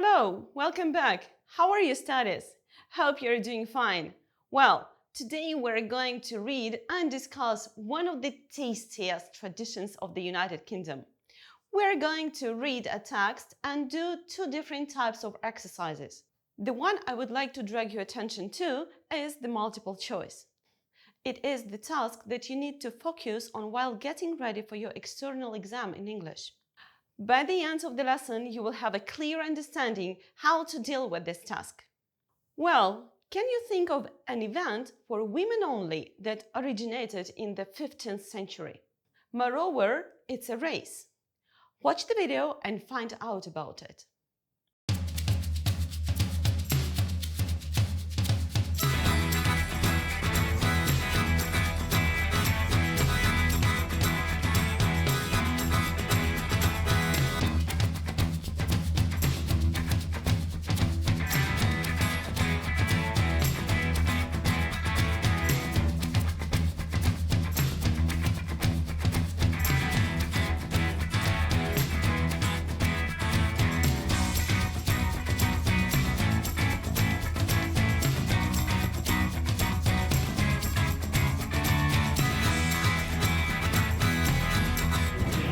Hello, welcome back. How are your studies? Hope you're doing fine. Well, today we're going to read and discuss one of the tastiest traditions of the United Kingdom. We're going to read a text and do two different types of exercises. The one I would like to drag your attention to is the multiple choice. It is the task that you need to focus on while getting ready for your external exam in English. By the end of the lesson, you will have a clear understanding how to deal with this task. Well, can you think of an event for women only that originated in the 15th century? Moreover, it's a race. Watch the video and find out about it.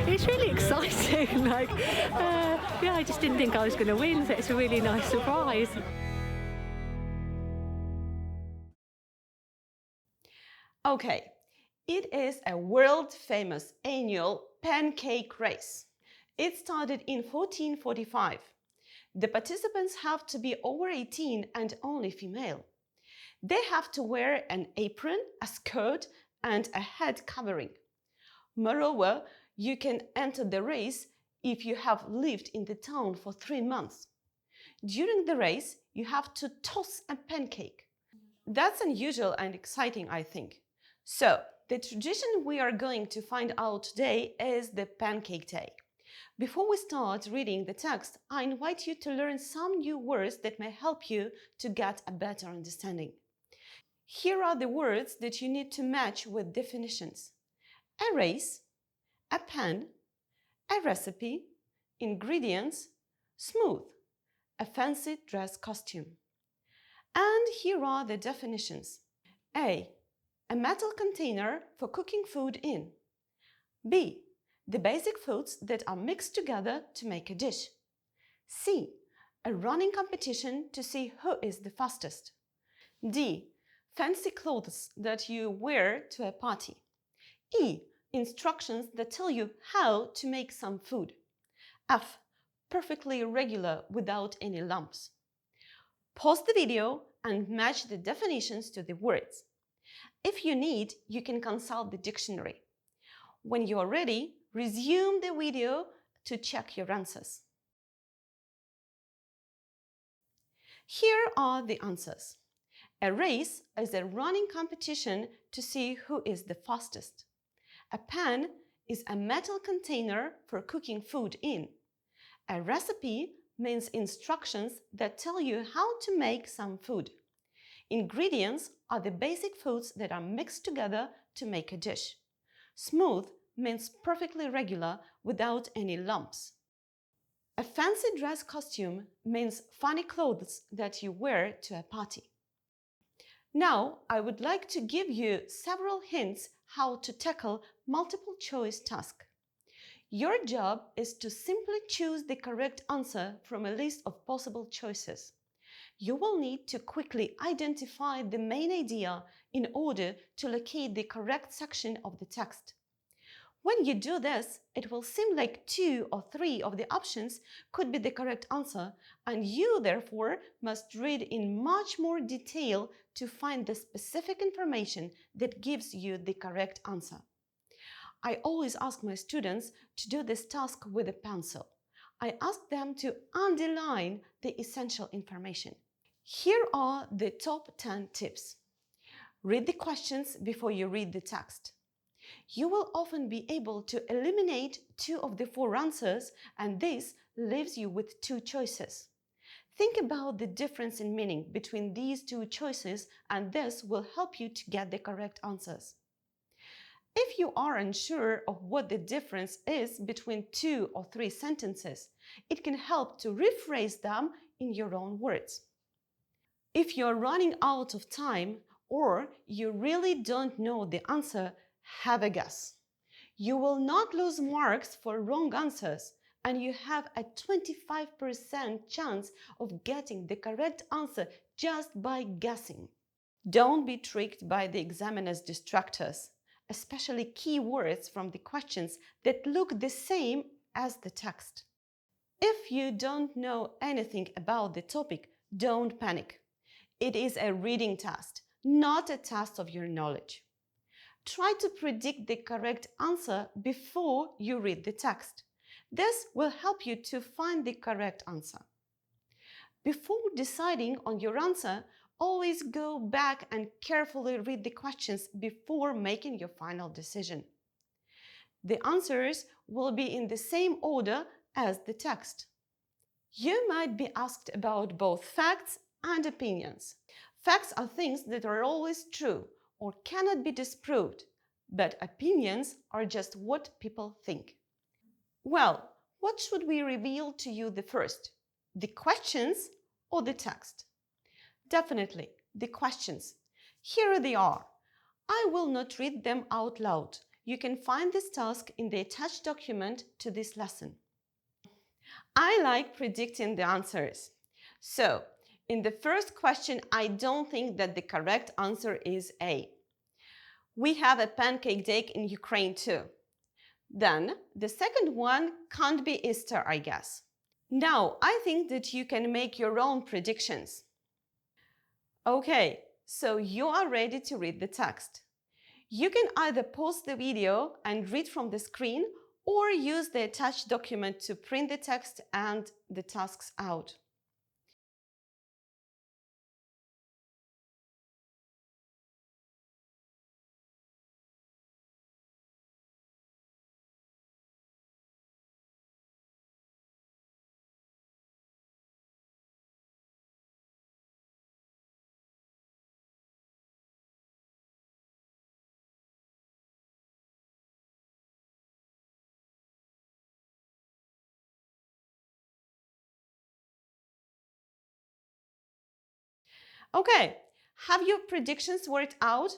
It's really exciting. I just didn't think I was going to win, so it's a really nice surprise. Okay, it is a world-famous annual pancake race. It started in 1445. The participants have to be over 18 and only female. They have to wear an apron, a skirt, and a head covering. Moreover, you can enter the race if you have lived in the town for 3 months. During the race, you have to toss a pancake. That's unusual and exciting, I think. So, the tradition we are going to find out today is the Pancake Day. Before we start reading the text, I invite you to learn some new words that may help you to get a better understanding. Here are the words that you need to match with definitions. A race, a pen, a recipe, ingredients, smooth, a fancy dress costume. And here are the definitions. A metal container for cooking food in. B, the basic foods that are mixed together to make a dish. C, a running competition to see who is the fastest. D, fancy clothes that you wear to a party. E, instructions that tell you how to make some food. F, perfectly regular without any lumps. Pause the video and match the definitions to the words. If you need, you can consult the dictionary. When you are ready, resume the video to check your answers. Here are the answers. A race is a running competition to see who is the fastest. A pan is a metal container for cooking food in. A recipe means instructions that tell you how to make some food. Ingredients are the basic foods that are mixed together to make a dish. Smooth means perfectly regular without any lumps. A fancy dress costume means funny clothes that you wear to a party. Now, I would like to give you several hints how to tackle multiple choice task. Your job is to simply choose the correct answer from a list of possible choices. You will need to quickly identify the main idea in order to locate the correct section of the text. When you do this, it will seem like 2 or 3 of the options could be the correct answer, and you therefore must read in much more detail to find the specific information that gives you the correct answer. I always ask my students to do this task with a pencil. I ask them to underline the essential information. Here are the top 10 tips. Read the questions before you read the text. You will often be able to eliminate 2 of the 4 answers, and this leaves you with 2 choices. Think about the difference in meaning between these 2 choices, and this will help you to get the correct answers. If you are unsure of what the difference is between 2 or 3 sentences, it can help to rephrase them in your own words. If you're running out of time or you really don't know the answer, have a guess. You will not lose marks for wrong answers, and you have a 25% chance of getting the correct answer just by guessing. Don't be tricked by the examiner's distractors, especially keywords from the questions that look the same as the text. If you don't know anything about the topic, don't panic. It is a reading test, not a test of your knowledge. Try to predict the correct answer before you read the text. This will help you to find the correct answer. Before deciding on your answer, always go back and carefully read the questions before making your final decision. The answers will be in the same order as the text. You might be asked about both facts and opinions. Facts are things that are always true or cannot be disproved, but opinions are just what people think. Well, what should we reveal to you the first? The questions or the text? Definitely, the questions. Here they are. I will not read them out loud. You can find this task in the attached document to this lesson. I like predicting the answers. So, in the first question, I don't think that the correct answer is A. We have a pancake day in Ukraine too. Then, the second one can't be Easter, I guess. Now, I think that you can make your own predictions. Okay, so you are ready to read the text. You can either pause the video and read from the screen or use the attached document to print the text and the tasks out. Okay, have your predictions worked out?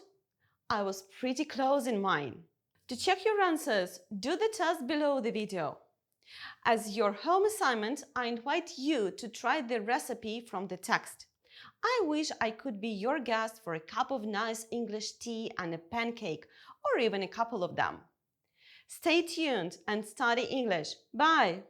I was pretty close in mine. To check your answers, do the test below the video. As your home assignment, I invite you to try the recipe from the text. I wish I could be your guest for a cup of nice English tea and a pancake, or even a couple of them. Stay tuned and study English. Bye!